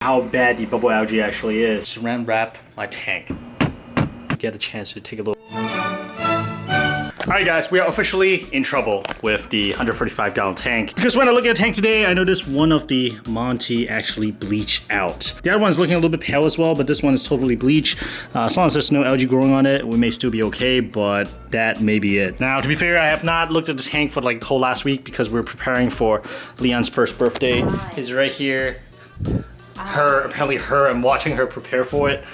How bad the bubble algae actually is. Saran wrap my tank. Get a chance to take a look. Alright guys, we are officially in trouble with the 145 gallon tank. Because when I look at the tank today, I noticed one of the Monty actually bleached out. The other one's looking a little bit pale as well, but this one is totally bleached. As long as there's no algae growing on it, we may still be okay, but that may be it. Now, to be fair, I have not looked at the tank for like the whole last week because we're preparing for Leon's first birthday. He's right here. I'm watching her prepare for it.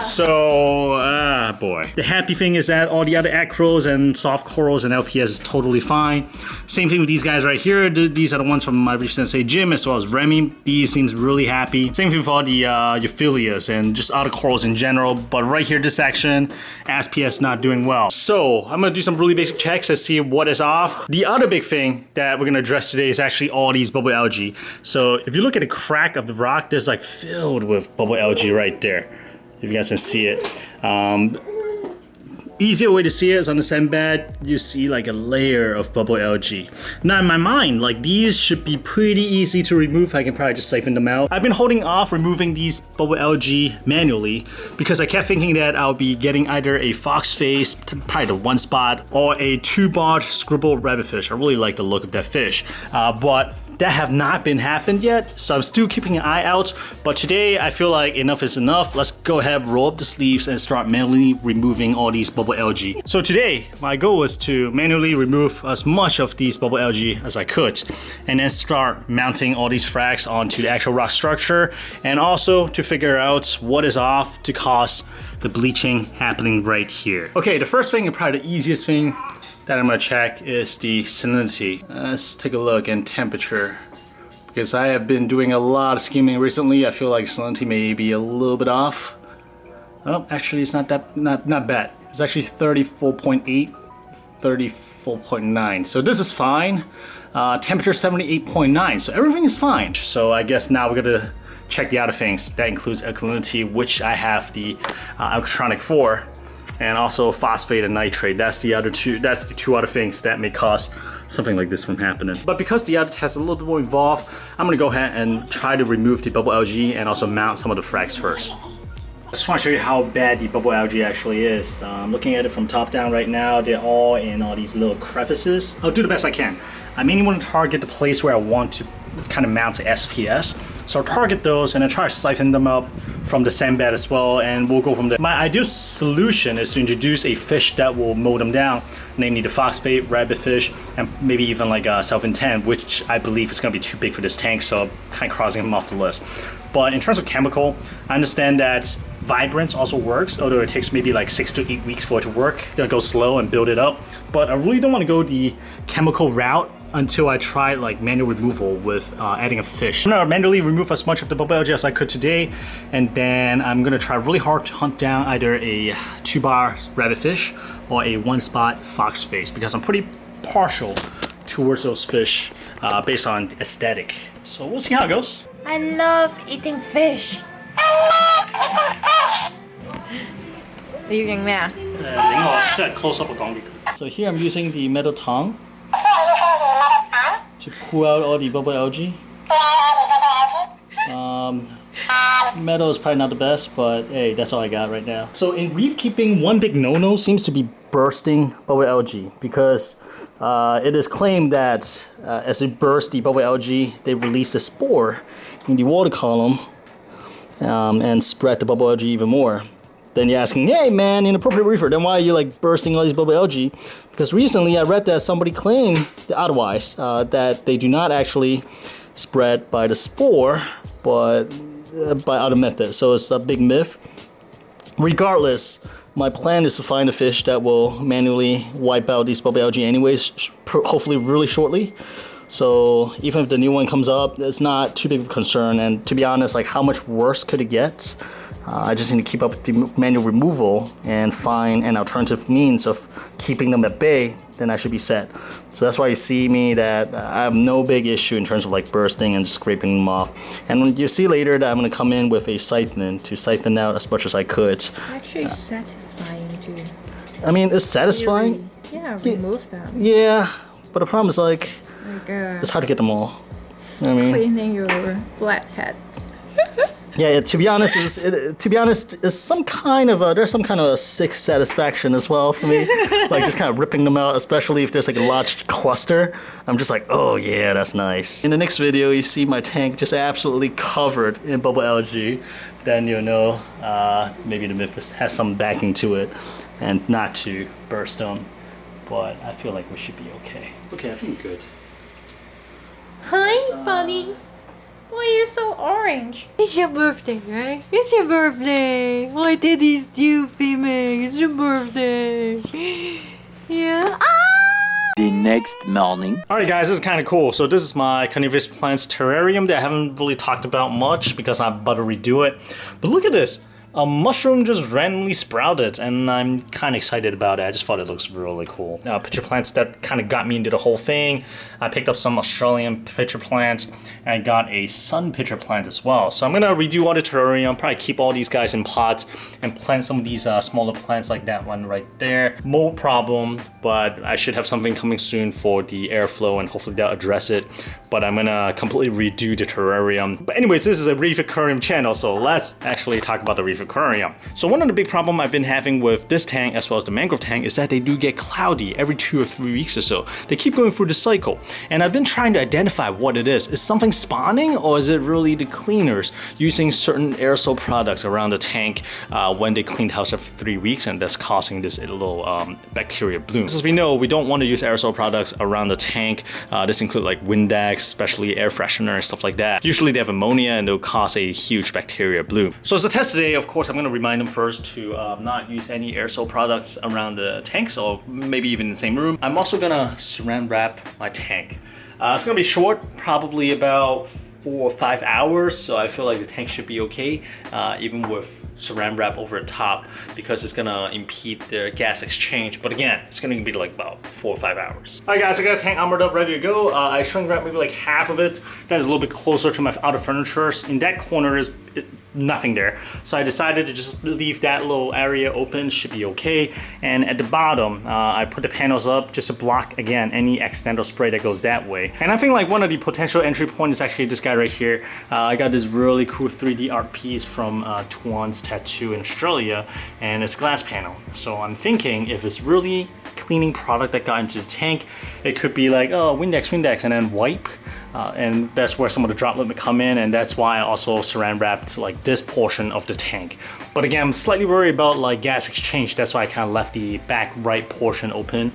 So, boy. The happy thing is that all the other acros and soft corals and LPS is totally fine. Same thing with these guys right here. These are the ones from my Reef Sensei gym as well as Remy. These seems really happy. Same thing for all the Euphyllias and just other corals in general. But right here, this section, SPS not doing well. So, I'm gonna do some really basic checks to see what is off. The other big thing that we're gonna address today is actually all these bubble algae. So, if you look at the crack of the rock, there's like filled with bubble algae right there, if you guys can see it. Easier way to see it is on the sand bed, you see like a layer of bubble algae. Now in my mind, like these should be pretty easy to remove. I can probably just siphon them out. I've been holding off removing these bubble algae manually because I kept thinking that I'll be getting either a foxface, probably the One Spot, or a 2-barred scribble rabbitfish. I really like the look of that fish, but that have not been happened yet, so I'm still keeping an eye out. But today I feel like enough is enough. Let's go ahead, roll up the sleeves and start manually removing all these bubble algae. So today my goal was to manually remove as much of these bubble algae as I could, and then start mounting all these frags onto the actual rock structure, and also to figure out what is off to cause the bleaching happening right here. Okay, the first thing and probably the easiest thing that I'm gonna check is the salinity. Let's take a look and temperature. Because I have been doing a lot of skimming recently, I feel like salinity may be a little bit off. Oh, actually it's not bad. It's actually 34.8, 34.9. So this is fine. Temperature 78.9, so everything is fine. So I guess now we're gonna check the other things. That includes alkalinity, which I have the Alkatronic for. And also phosphate and nitrate. That's the two other things that may cause something like this from happening. But because the other test is a little bit more involved, I'm gonna go ahead and try to remove the bubble algae and also mount some of the frags first. I just want to show you how bad the bubble algae actually is. I'm looking at it from top down right now. They're all in all these little crevices. I'll do the best I can. I mainly want to target the place where I want to kind of mount the SPS. So I'll target those and then try to siphon them up from the sand bed as well, and we'll go from there. My ideal solution is to introduce a fish that will mow them down, namely the foxface, rabbitfish, and maybe even like a self-intent, which I believe is gonna be too big for this tank, so I'm kind of crossing them off the list. But in terms of chemical, I understand that Vibrance also works, although it takes maybe like 6 to 8 weeks for it to work. Gonna go slow and build it up. But I really don't want to go the chemical route until I try like manual removal with adding a fish. I'm gonna manually remove as much of the bubble algae as I could today, and then I'm gonna try really hard to hunt down either a 2-bar rabbitfish or a 1-spot foxface, because I'm pretty partial towards those fish based on aesthetic. So we'll see how it goes. I love eating fish. 你要影咩啊？影我即係 close up 講嘅。So here I'm using the metal tongue to pull out all the bubble algae. Metal is probably not the best, but hey, that's all I got right now. So in reef keeping, one big no-no seems to be bursting bubble algae, because it is claimed that as it bursts the bubble algae, they release a spore in the water column and spread the bubble algae even more. Then you're asking, hey man, inappropriate reefer, then why are you like bursting all these bubble algae? Because recently I read that somebody claimed otherwise, that they do not actually spread by the spore, but by other methods. So it's a big myth. Regardless, my plan is to find a fish that will manually wipe out these bubble algae anyways, hopefully really shortly. So even if the new one comes up, it's not too big of a concern. And to be honest, like how much worse could it get? I just need to keep up the manual removal and find an alternative means of keeping them at bay, then I should be set. So that's why you see me that I have no big issue in terms of like bursting and scraping them off. And when you see later that I'm gonna come in with a siphon to siphon out as much as I could. It's actually satisfying too. I mean, it's satisfying. Remove them. Yeah, but the problem is like it's hard to get them all. I mean, cleaning your blackheads. Yeah, to be honest, is some kind of there's some kind of a sick satisfaction as well for me, like just kind of ripping them out, especially if there's like a large cluster. I'm just like, oh yeah, that's nice. In the next video, you see my tank just absolutely covered in bubble algae. Then you'll know maybe the myth has some backing to it, and not to burst them. But I feel like we should be okay. Okay, I think we're good. Hi, buddy. Why are you so orange? It's your birthday, right? It's your birthday. Why did these do filming? It's your birthday. Yeah. The next morning. Alright guys, this is kind of cool. So this is my Carnivorous plants terrarium that I haven't really talked about much because I'm about to redo it. But look at this. A mushroom just randomly sprouted, and I'm kind of excited about it. I just thought it looks really cool. Pitcher plants, that kind of got me into the whole thing. I picked up some Australian pitcher plants, and I got a sun pitcher plant as well. So I'm gonna redo all the terrarium, probably keep all these guys in pots, and plant some of these smaller plants like that one right there. Mold problem, but I should have something coming soon for the airflow, and hopefully they'll address it. But I'm gonna completely redo the terrarium. But anyways, this is a Reef Aquarium channel, so let's actually talk about the Reef Aquarium. So one of the big problems I've been having with this tank as well as the mangrove tank is that they do get cloudy every 2 or 3 weeks or so. They keep going through the cycle, and I've been trying to identify what it is. Is something spawning, or is it really the cleaners using certain aerosol products around the tank when they clean the house every 3 weeks, and that's causing this little bacteria bloom. As we know, we don't want to use aerosol products around the tank. This includes like Windex, especially air freshener and stuff like that. Usually they have ammonia and they'll cause a huge bacteria bloom. So as a test today, of course, I'm going to remind them first to not use any aerosol products around the tanks, or maybe even in the same room. I'm also going to saran wrap my tank. It's going to be short, probably about 4 or 5 hours, so I feel like the tank should be okay, even with saran wrap over the top, because it's gonna impede the gas exchange. But again, it's gonna be like about 4 or 5 hours. All right guys, I got a tank armored up, ready to go. I shrink wrap maybe like half of it. That is a little bit closer to my outer furniture. In that corner is nothing there, so I decided to just leave that little area open. Should be okay. And at the bottom, I put the panels up just to block, again, any accidental spray that goes that way. And I think like one of the potential entry points is actually this guy right here. I got this really cool 3D art piece from Tuan's Tattoo in Australia, and it's a glass panel. So I'm thinking if it's really cleaning product that got into the tank, it could be like, oh, Windex, and then wipe. And that's where some of the droplet would come in, and that's why I also saran wrapped like this portion of the tank. But again, I'm slightly worried about like gas exchange. That's why I kind of left the back right portion open,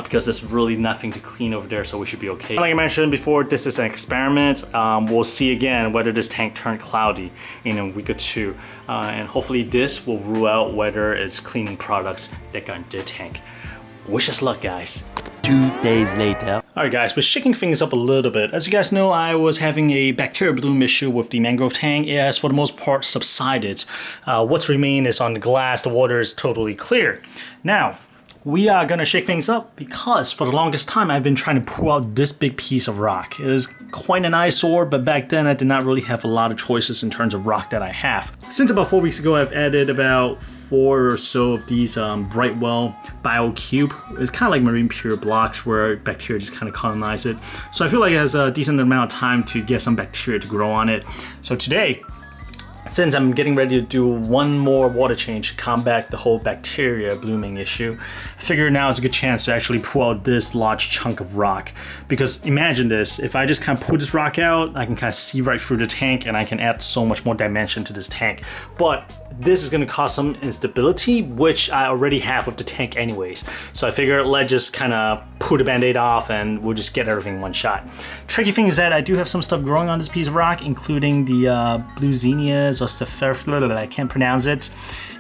because there's really nothing to clean over there, so we should be okay. Like I mentioned before, this is an experiment. We'll see again whether this tank turned cloudy in a week or two, and hopefully this will rule out whether it's cleaning products that got into the tank. Wish us luck, guys. 2 days later. Alright guys, we're shaking things up a little bit. As you guys know, I was having a bacteria bloom issue with the mangrove tank. It has for the most part subsided. What's remained is on the glass. The water is totally clear. Now, we are gonna shake things up because for the longest time I've been trying to pull out this big piece of rock. It is quite an eyesore, but back then I did not really have a lot of choices in terms of rock that I have. Since about 4 weeks ago, I've added about 4 or so of these Brightwell BioCube. It's kind of like marine pure blocks where bacteria just kind of colonize it. So I feel like it has a decent amount of time to get some bacteria to grow on it. So today, since I'm getting ready to do one more water change to combat the whole bacteria blooming issue, I figure now is a good chance to actually pull out this large chunk of rock. Because imagine this, if I just kind of pull this rock out, I can kind of see right through the tank and I can add so much more dimension to this tank. But this is going to cause some instability, which I already have with the tank anyways. So I figure let's just kind of pull the band-aid off and we'll just get everything in one shot. Tricky thing is that I do have some stuff growing on this piece of rock, including the blue zinnias or Staphylococcus, I can't pronounce it.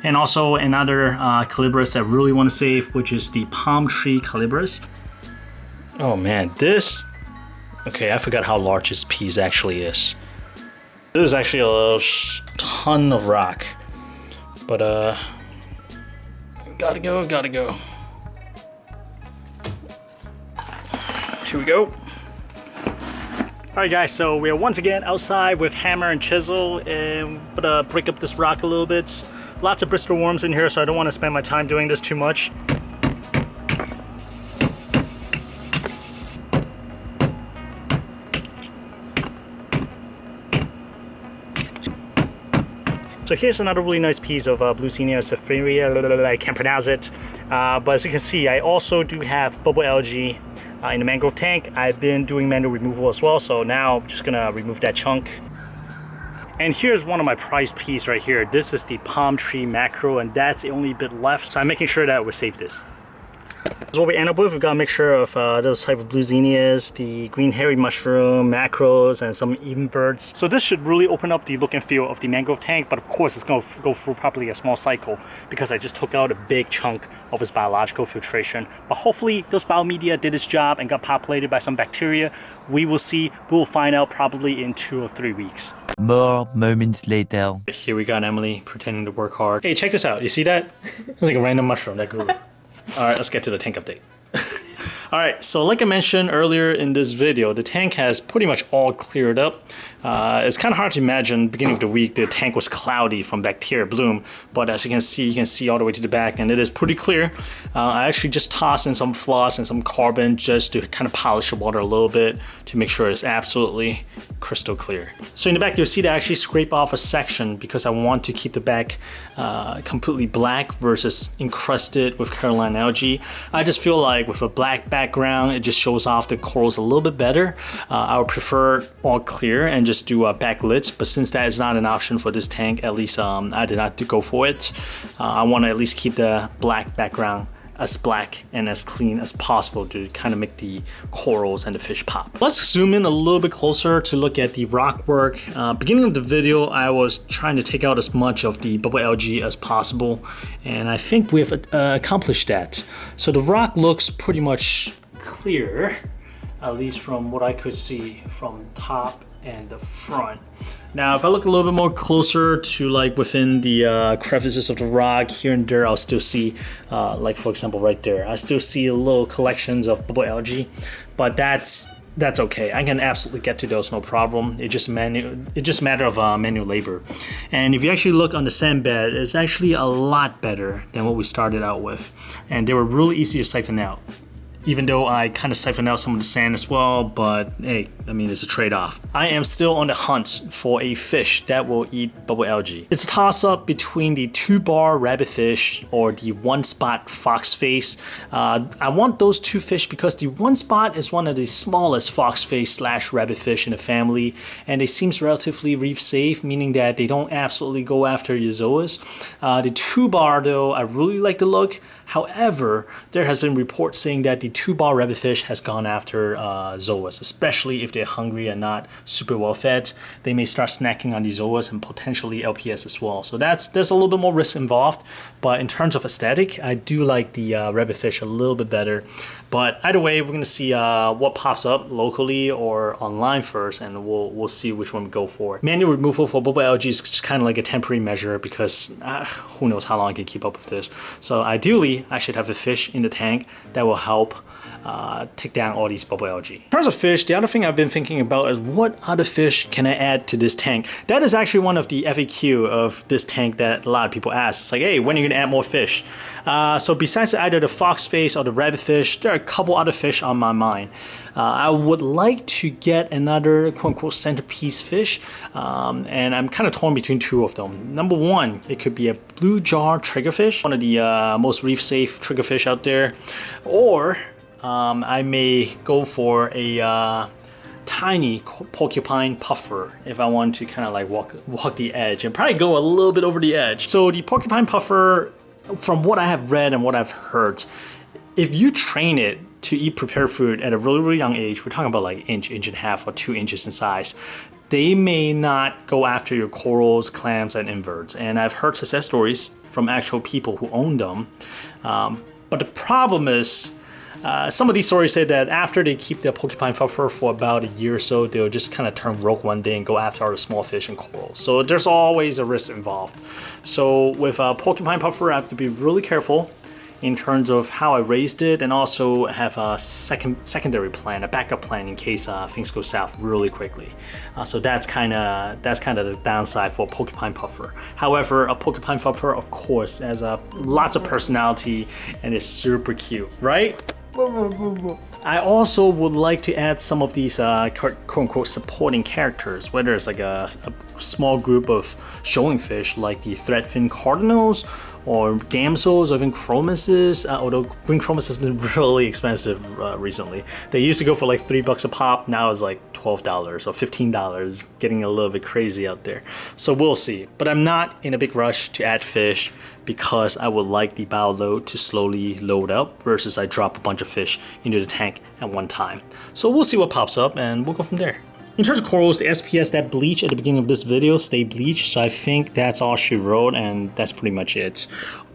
And also another Carnivorous I really want to save, which is the palm tree Carnivorous. Oh man, this... Okay, I forgot how large this piece actually is. This is actually a ton of rock. But gotta go. Here we go. Alright guys, so we are once again outside with hammer and chisel, and I'm gonna break up this rock a little bit. Lots of Bristol worms in here, so I don't want to spend my time doing this too much. So here's another really nice piece of Bluesinia sapphira, I can't pronounce it. But as you can see, I also do have bubble algae in the mangrove tank. I've been doing manual removal as well, so now I'm just gonna remove that chunk. And here's one of my prized pieces right here. This is the palm tree mackerel, and that's the only bit left. So I'm making sure that we save this. So what we end up with, we've got a mixture of those type of Bluesinias, the green hairy mushroom, mackerels, and some inverts. So this should really open up the look and feel of the mangrove tank, but of course it's going to go through probably a small cycle because I just took out a big chunk of its biological filtration. But hopefully those biomedia did its job and got populated by some bacteria. We will see. We will find out probably in 2 or 3 weeks. More moments later. Here we got Emily pretending to work hard. Hey, check this out. You see that? It's like a random mushroom that grew. All right, let's get to the tank update. All right, so like I mentioned earlier in this video, the tank has pretty much all cleared up. It's kind of hard to imagine beginning of the week the tank was cloudy from bacteria bloom, but as you can see all the way to the back, and it is pretty clear. I actually just tossed in some floss and some carbon just to kind of polish the water a little bit to make sure it's absolutely crystal clear. So in the back, you'll see that I actually scrape off a section because I want to keep the back completely black versus encrusted with Carolina algae. I just feel like with a black background, it just shows off the corals a little bit better. I would prefer all clear and just do backlit, but since that is not an option for this tank, at least I did not go for it. I want to at least keep the black background as black and as clean as possible to kind of make the corals and the fish pop. Let's zoom in a little bit closer to look at the rock work. Beginning of the video, I was trying to take out as much of the bubble algae as possible, and I think we've accomplished that. So the rock looks pretty much clear, at least from what I could see from top and the front. Now, if I look a little bit more closer to like within the crevices of the rock here and there, I'll still see, like for example, right there, I still see little collections of bubble algae, but that's okay. I can absolutely get to those, no problem. It's just a matter of manual labor. And if you actually look on the sand bed, it's actually a lot better than what we started out with, and they were really easy to siphon out. Even though I kind of siphoned out some of the sand as well, but hey, I mean, it's a trade-off. I am still on the hunt for a fish that will eat bubble algae. It's a toss-up between the 2-Barred Rabbitfish or the One Spot Foxface. I want those two fish because the One Spot is one of the smallest foxface / rabbitfish in the family, and it seems relatively reef safe, meaning that they don't absolutely go after your zoas. The 2-Barred though, I really like the look. However, there has been reports saying that the 2-Barred Rabbitfish has gone after zoas, especially if they're hungry and not super well fed. They may start snacking on the zoas and potentially LPS as well. So there's a little bit more risk involved, but in terms of aesthetic, I do like the rabbitfish a little bit better. But either way, we're gonna see what pops up locally or online first, and we'll see which one we go for. Manual removal for bubble algae is just kind of like a temporary measure because who knows how long I can keep up with this. So ideally, I should have a fish in the tank that will help take down all these bubble algae. In terms of fish, the other thing I've been thinking about is what other fish can I add to this tank? That is actually one of the FAQ of this tank that a lot of people ask. It's like, hey, when are you gonna add more fish? So besides either the foxface or the rabbitfish, there are a couple other fish on my mind. I would like to get another quote-unquote centerpiece fish, and I'm kind of torn between two of them. Number one, it could be a blue jar triggerfish, one of the most reef-safe triggerfish out there, or I may go for a tiny porcupine puffer if I want to kind of like walk the edge and probably go a little bit over the edge. So the porcupine puffer, from what I have read and what I've heard, if you train it to eat prepared food at a really, really young age, we're talking about like inch and a half or 2 inches in size, they may not go after your corals, clams, and inverts. And I've heard success stories from actual people who own them. But the problem is, some of these stories say that after they keep the porcupine puffer for about a year or so, they'll just kind of turn rogue one day and go after all the small fish and corals. So there's always a risk involved. So with a porcupine puffer, I have to be really careful in terms of how I raised it, and also have a secondary plan, a backup plan in case things go south really quickly. So that's kind of the downside for a porcupine puffer. However, a porcupine puffer, of course, has lots of personality and is super cute, right? I also would like to add some of these quote-unquote supporting characters, whether it's like a small group of showing fish like the threadfin cardinals or damsels or even chromuses, although green chromus has been really expensive recently. They used to go for like $3 a pop, now it's like $12 or $15, getting a little bit crazy out there. So we'll see, but I'm not in a big rush to add fish because I would like the bow load to slowly load up versus I drop a bunch of fish into the tank at one time. So we'll see what pops up and we'll go from there. In terms of corals, the SPS that bleached at the beginning of this video stay bleached, so I think that's all she wrote, and that's pretty much it.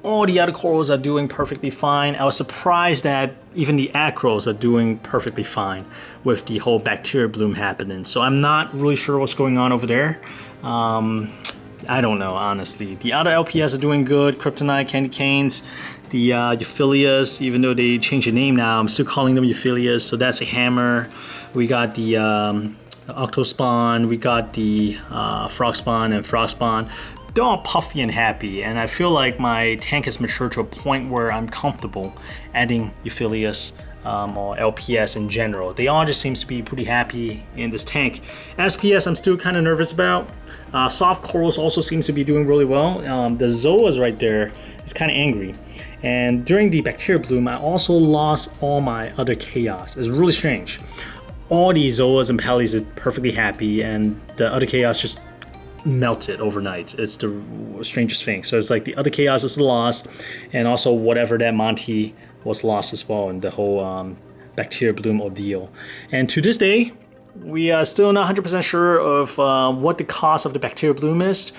All the other corals are doing perfectly fine. I was surprised that even the acros are doing perfectly fine with the whole bacteria bloom happening. So I'm not really sure what's going on over there. I don't know, honestly. The other LPS are doing good. Kryptonite, candy canes, the euphyllias, even though they changed the name now, I'm still calling them euphyllias, so that's a hammer. We got the octospawn, we got the frog spawn and frog spawn. They're all puffy and happy, and I feel like my tank has matured to a point where I'm comfortable adding euphyllias or LPS in general. They all just seems to be pretty happy in this tank. SPS I'm still kind of nervous about. Soft corals also seems to be doing really well. The zoas right there is kind of angry. And during the bacteria bloom, I also lost all my other chaos. It's really strange. All the zoas and pellies are perfectly happy, and the other chaos just melted overnight. It's the strangest thing. So it's like the other chaos is lost, and also whatever that Monty was lost as well in the whole bacteria bloom ordeal. And to this day, we are still not 100% sure of what the cause of the bacteria bloom is.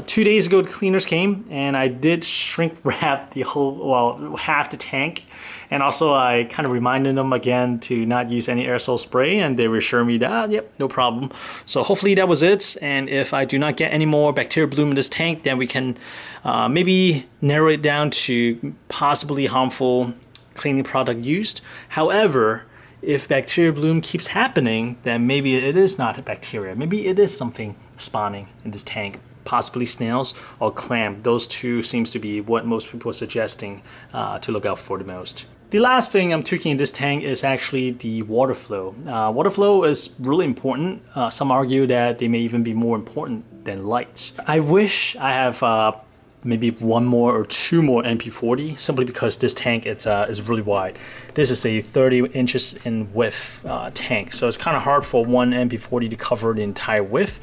2 days ago, the cleaners came, and I did shrink wrap the whole, well, half the tank. And also I kind of reminded them again to not use any aerosol spray, and they reassured me that, yep, no problem. So hopefully that was it. And if I do not get any more bacteria bloom in this tank, then we can maybe narrow it down to possibly harmful cleaning product used. However, if bacteria bloom keeps happening, then maybe it is not a bacteria. Maybe it is something spawning in this tank. Possibly snails or clam. Those two seems to be what most people are suggesting to look out for the most. The last thing I'm tweaking in this tank is actually the water flow. Water flow is really important. Some argue that they may even be more important than light. I wish I have maybe one more or two more MP40, simply because this tank is really wide. This is a 30 inches in width tank, so it's kind of hard for one MP40 to cover the entire width.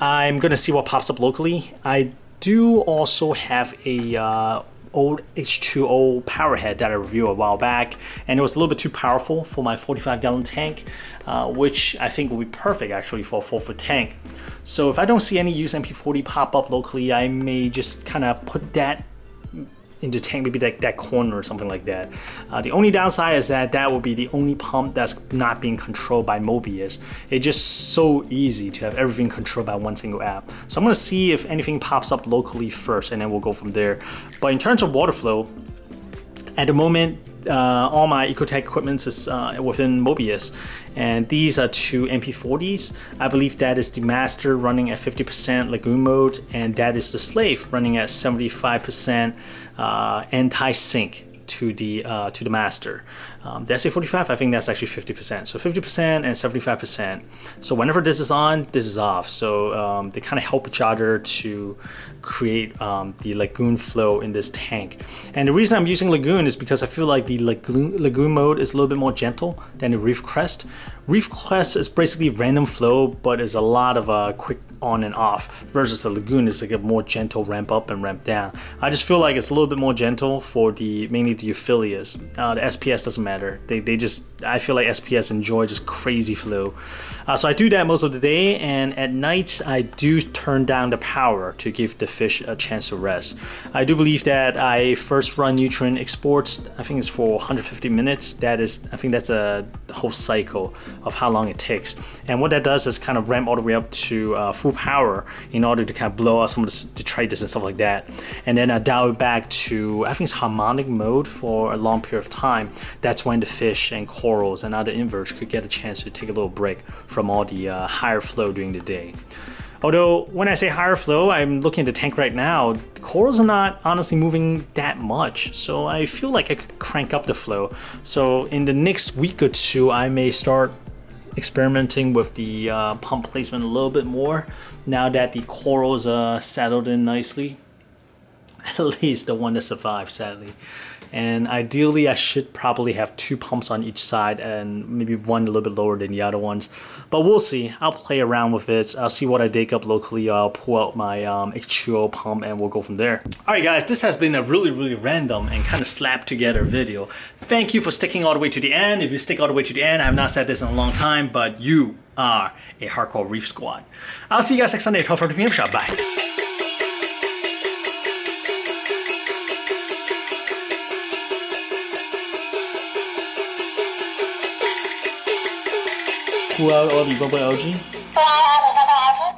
I'm gonna see what pops up locally. I do also have a old H2O power head that I reviewed a while back, and it was a little bit too powerful for my 45-gallon tank, which I think will be perfect actually for a 4-foot tank. So if I don't see any used MP40 pop up locally, I may just kind of put that into tank, maybe that corner or something like that. The only downside is that will be the only pump that's not being controlled by Mobius. It's just so easy to have everything controlled by one single app. So I'm gonna see if anything pops up locally first, and then we'll go from there. But in terms of water flow, at the moment, all my Ecotech equipment is within Mobius, and these are two MP40s. I believe that is the master running at 50% lagoon mode, and that is the slave running at 75% anti-sync to the master. Did I say 45? I think that's actually 50%. So 50% and 75%. So whenever this is on, this is off. So they kind of help each other to create the lagoon flow in this tank. And the reason I'm using lagoon is because I feel like the lagoon mode is a little bit more gentle than the reef crest. Reef crest is basically random flow, but it's a lot of quick on and off, versus the lagoon is like a more gentle ramp up and ramp down. I just feel like it's a little bit more gentle for mainly the euphyllias. The SPS doesn't matter. They just, I feel like SPS enjoy just crazy flow. So I do that most of the day, and at night I do turn down the power to give the fish a chance to rest. I do believe that I first run nutrient exports, I think it's for 150 minutes. That is, I think that's a whole cycle of how long it takes. And what that does is kind of ramp all the way up to full power in order to kind of blow out some of the detritus and stuff like that. And then I dial it back to, I think it's harmonic mode for a long period of time. That's when the fish and corals and other inverts could get a chance to take a little break from all the higher flow during the day. Although when I say higher flow, I'm looking at the tank right now, the corals are not honestly moving that much, so I feel like I could crank up the flow. So in the next week or two, I may start experimenting with the pump placement a little bit more, now that the corals settled in nicely. At least the one that survived, sadly. And ideally, I should probably have 2 pumps on each side and maybe one a little bit lower than the other ones. But we'll see. I'll play around with it. I'll see what I dig up locally. I'll pull out my H2O pump and we'll go from there. Alright guys, this has been a really random and kind of slapped together video. Thank you for sticking all the way to the end. If you stick all the way to the end, I have not said this in a long time, but you are a hardcore reef squad. I'll see you guys next Sunday at 12:30 p.m. sharp. Bye. Pull out all the bubble algae.